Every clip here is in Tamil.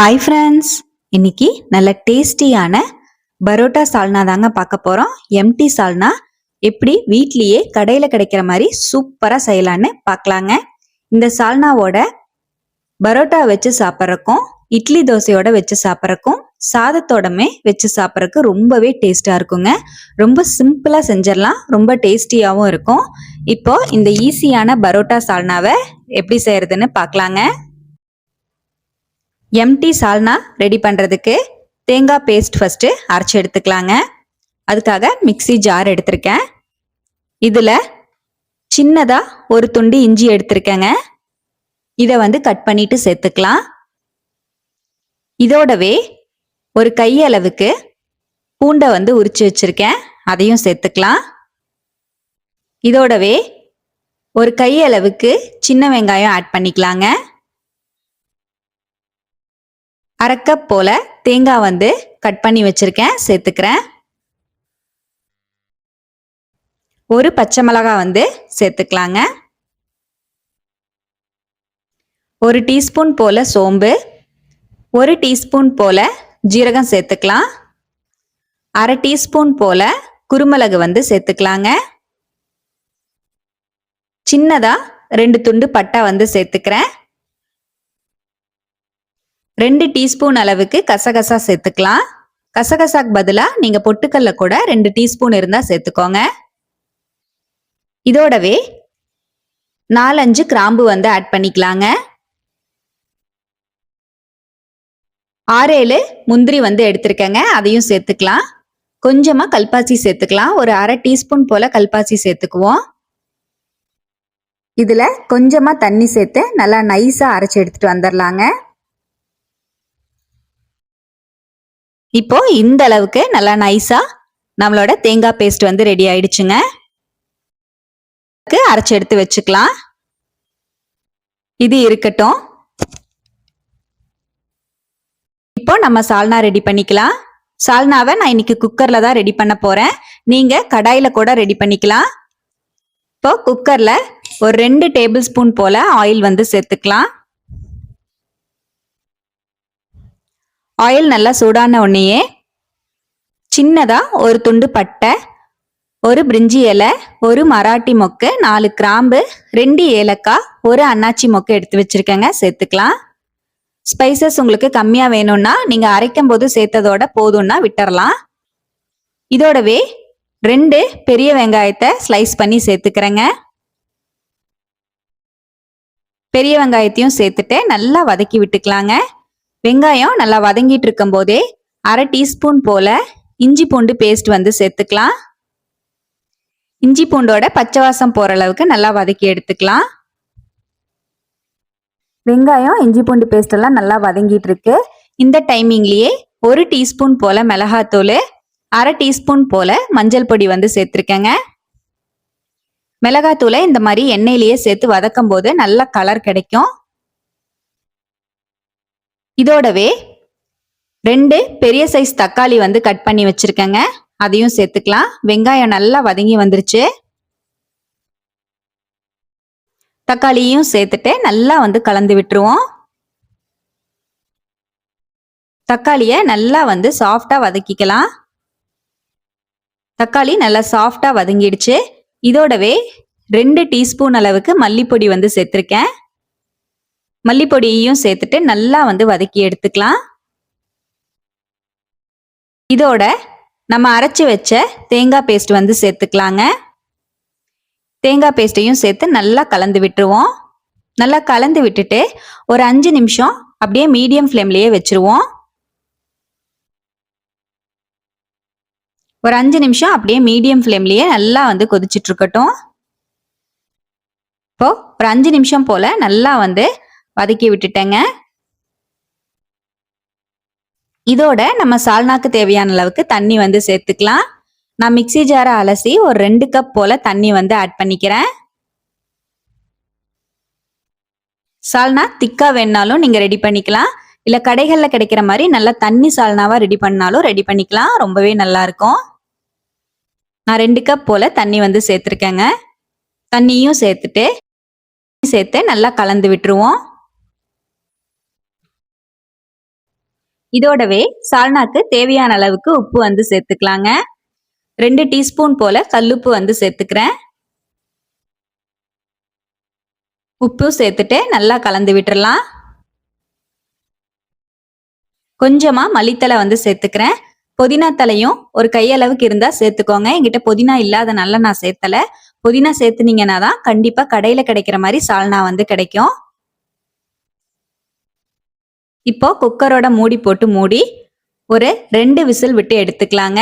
ஹாய் ஃப்ரெண்ட்ஸ், இன்னைக்கு நல்ல டேஸ்டியான பரோட்டா சால்னா தாங்க பார்க்க போகிறோம். எம்டி சால்னா எப்படி வீட்லேயே கடையில் கிடைக்கிற மாதிரி சூப்பராக செய்யலான்னு பார்க்கலாங்க. இந்த சால்னாவோட பரோட்டா வச்சு சாப்பிட்றக்கும், இட்லி தோசையோட வச்சு சாப்பிட்றக்கும், சாதத்தோடமே வச்சு சாப்பிட்றதுக்கு ரொம்பவே டேஸ்ட்டாக இருக்குங்க. ரொம்ப சிம்பிளாக செஞ்சிடலாம், ரொம்ப டேஸ்டியாகவும் இருக்கும். இப்போ இந்த ஈஸியான பரோட்டா சால்னாவை எப்படி செய்யறதுன்னு பார்க்கலாங்க. எம்டி சால்னா ரெடி பண்ணுறதுக்கு தேங்காய் பேஸ்ட் ஃபஸ்ட்டு அரைச்சி எடுத்துக்கலாங்க. அதுக்காக மிக்சி ஜார் எடுத்திருக்கேன். இதில் சின்னதாக ஒரு துண்டு இஞ்சி எடுத்திருக்கேங்க. இதை கட் பண்ணிட்டு சேர்த்துக்கலாம். இதோடவே ஒரு கையளவுக்கு பூண்டை உரிச்சு வச்சிருக்கேன், அதையும் சேர்த்துக்கலாம். இதோடவே ஒரு கையளவுக்கு சின்ன வெங்காயம் ஆட் பண்ணிக்கலாங்க. அரை கப் போல தேங்காய் கட் பண்ணி வச்சிருக்கேன், சேர்த்துக்கிறேன். ஒரு பச்சை மிளகாய் சேர்த்துக்கலாங்க. ஒரு டீஸ்பூன் போல சோம்பு, ஒரு டீஸ்பூன் போல ஜீரகம் சேர்த்துக்கலாம். அரை டீஸ்பூன் போல குருமிளகு சேர்த்துக்கலாங்க. சின்னதா 2 துண்டு பட்டை சேர்த்துக்கிறேன். 2 டீஸ்பூன் அளவுக்கு கசகசா சேர்த்துக்கலாம். கசகசாக்கு பதிலாக நீங்க பொட்டுக்கல்ல கூட 2 டீஸ்பூன் இருந்தா சேர்த்துக்கோங்க. இதோடவே 4-5 கிராம்பு ஆட் பண்ணிக்கலாங்க. 6-7 முந்திரி எடுத்திருக்கேங்க, அதையும் சேர்த்துக்கலாம். கொஞ்சமா கல்பாசி சேர்த்துக்கலாம். ஒரு அரை டீஸ்பூன் போல கல்பாசி சேர்த்துக்குவோம். இதுல கொஞ்சமா தண்ணி சேர்த்து நல்லா நைஸா அரைச்சு எடுத்துட்டு வந்துடலாங்க. இப்போ இந்த அளவுக்கு நல்லா நைஸா நம்மளோட தேங்காய் பேஸ்ட் ரெடி ஆயிடுச்சுங்க. அரைச்சு எடுத்து வச்சுக்கலாம். இது இருக்கட்டும். இப்போ நம்ம சால்னா ரெடி பண்ணிக்கலாம். சால்னாவை நான் இன்னைக்கு குக்கர்ல தான் ரெடி பண்ண போறேன். நீங்க கடாயில கூட ரெடி பண்ணிக்கலாம். இப்போ குக்கர்ல ஒரு 2 டேபிள் ஸ்பூன் போல ஆயில் சேர்த்துக்கலாம். ஆயில் நல்லா சூடான உடனேயே சின்னதா ஒரு துண்டு பட்டை, ஒரு பிரிஞ்சி இலை, ஒரு மராட்டி மொக்கு, 4 கிராம்பு, 2 ஏலக்காய், ஒரு அன்னாச்சி மொக்கு எடுத்து வச்சிருக்கேங்க, சேர்த்துக்கலாம். ஸ்பைசஸ் உங்களுக்கு கம்மியா வேணும்னா நீங்க அரைக்கும் போது சேர்த்ததோட போதும்னா விட்டுறலாம். இதோடவே 2 பெரிய வெங்காயத்தை ஸ்லைஸ் பண்ணி சேர்த்துக்கிறேங்க. பெரிய வெங்காயத்தையும் சேர்த்துட்டு நல்லா வதக்கி விட்டுக்கலாங்க. வெங்காயம் நல்லா வதங்கிட்டு இருக்கும் போதே அரை டீஸ்பூன் போல இஞ்சி பூண்டு பேஸ்ட் சேர்த்துக்கலாம். இஞ்சி பூண்டோட பச்சை வாசம் போற அளவுக்கு நல்லா வதக்கி எடுத்துக்கலாம். வெங்காயம் இஞ்சி பூண்டு பேஸ்ட் எல்லாம் நல்லா வதங்கிட்டு இருக்கு. இந்த டைமிங்லயே ஒரு டீஸ்பூன் போல மிளகாத்தூள், அரை டீஸ்பூன் போல மஞ்சள் பொடி சேர்த்திருக்கேங்க. மிளகாத்தூளை இந்த மாதிரி எண்ணெயிலேயே சேர்த்து வதக்கும் போது நல்ல கலர் கிடைக்கும். இதோடவே 2 பெரிய சைஸ் தக்காளி கட் பண்ணி வச்சிருக்கேங்க, அதையும் சேர்த்துக்கலாம். வெங்காயம் நல்லா வதங்கி வந்துருச்சு. தக்காளியும் சேர்த்துட்டு நல்லா கலந்து விட்டுருவோம். தக்காளியை நல்லா சாஃப்டா வதக்கிக்கலாம். தக்காளி நல்லா சாஃப்டா வதங்கிடுச்சு. இதோடவே 2 டீஸ்பூன் அளவுக்கு மல்லிப்பொடி சேர்த்திருக்கேன். மல்லிப்பொடியையும் சேர்த்துட்டு நல்லா வதக்கி எடுத்துக்கலாம். இதோட நம்ம அரைச்சி வச்ச தேங்காய் பேஸ்ட் சேர்த்துக்கலாங்க. தேங்காய் பேஸ்ட்டையும் சேர்த்து நல்லா கலந்து விட்டுருவோம். நல்லா கலந்து விட்டுட்டு ஒரு 5 நிமிஷம் அப்படியே மீடியம் ஃப்ளேம்லயே வச்சிருவோம். ஒரு 5 நிமிஷம் அப்படியே மீடியம் ஃப்ளேம்லயே நல்லா கொதிச்சிட்டு இருக்கட்டும். இப்போ ஒரு 5 நிமிஷம் போல நல்லா வதக்கி விட்டுட்டேங்க. இதோட நம்ம சால்னாக்கு தேவையான அளவுக்கு தண்ணி சேர்த்துக்கலாம். நான் மிக்சி ஜாரை அலசி ஒரு 2 கப் போல தண்ணி ஆட் பண்ணிக்கிறேன். சால்னா திக்கா வேணாலும் நீங்க ரெடி பண்ணிக்கலாம். இல்ல கடைகள்ல கிடைக்கிற மாதிரி நல்லா தண்ணி சால்னாவா ரெடி பண்ணாலும் ரெடி பண்ணிக்கலாம். ரொம்பவே நல்லா இருக்கும். நான் 2 கப் போல தண்ணி சேர்த்திருக்கேங்க. தண்ணியும் சேர்த்து நல்லா கலந்து விட்டுருவோம். இதோடவே சால்னாக்கு தேவையான அளவுக்கு உப்பு வந்து சேர்த்துக்கலாங்க. 2 டீஸ்பூன் போல கல்லுப்பு வந்து சேர்த்துக்கிறேன். உப்பு சேர்த்துட்டு நல்லா கலந்து விட்டுறலாம். கொஞ்சமா மல்லித்தலை வந்து சேர்த்துக்கிறேன். புதினா தலையும் ஒரு கையளவுக்கு இருந்தா சேர்த்துக்கோங்க. என்கிட்ட புதினா இல்லாதனால நான் சேர்த்தல. புதினா சேர்த்துனீங்கன்னா தான் கண்டிப்பா கடையில கிடைக்கிற மாதிரி சால்னா வந்து கிடைக்கும். இப்போ குக்கரோட மூடி போட்டு மூடி ஒரு 2 விசில் விட்டு எடுத்துக்கலாங்க.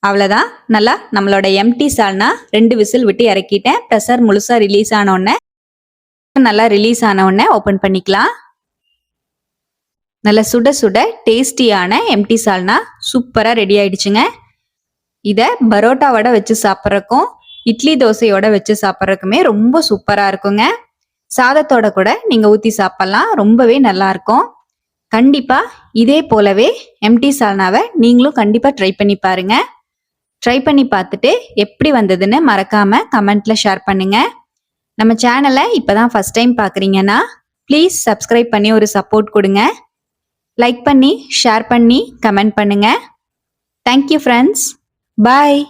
அவ்வளவுதான், நல்லா நம்மளோட எம்டி சால்னா 2 விசில் விட்டு இறக்கிட்டேன். ப்ரெஷர் முழுசா ரிலீஸ் ஆன உடனே நல்லா ரிலீஸ் ஆன உடனே ஓபன் பண்ணிக்கலாம். நல்ல சுட சுட டேஸ்டியான எம்டி சால்னா சூப்பரா ரெடி ஆயிடுச்சுங்க. இத பரோட்டா வடை வச்சு சாப்பிட்றதுக்கும் இட்லி தோசையோட வச்சு சாப்பிட்றதுக்குமே ரொம்ப சூப்பரா இருக்குங்க. சாதத்தோட கூட நீங்க ஊத்தி சாப்பிடலாம், ரொம்பவே நல்லா இருக்கும். கண்டிப்பா இதே போலவே எம்டி சால்னாவை நீங்களும் கண்டிப்பா ட்ரை பண்ணி பாருங்க. ட்ரை பண்ணி பார்த்துட்டு எப்படி வந்ததுன்னு மறக்காம கமெண்ட்ல ஷேர் பண்ணுங்க. நம்ம சேனலை இப்பதான் ஃபர்ஸ்ட் டைம் பாக்குறீங்கன்னா ப்ளீஸ் சப்ஸ்கிரைப் பண்ணி ஒரு சப்போர்ட் கொடுங்க. லைக் பண்ணி ஷேர் பண்ணி கமெண்ட் பண்ணுங்க. Thank you friends. பாய்.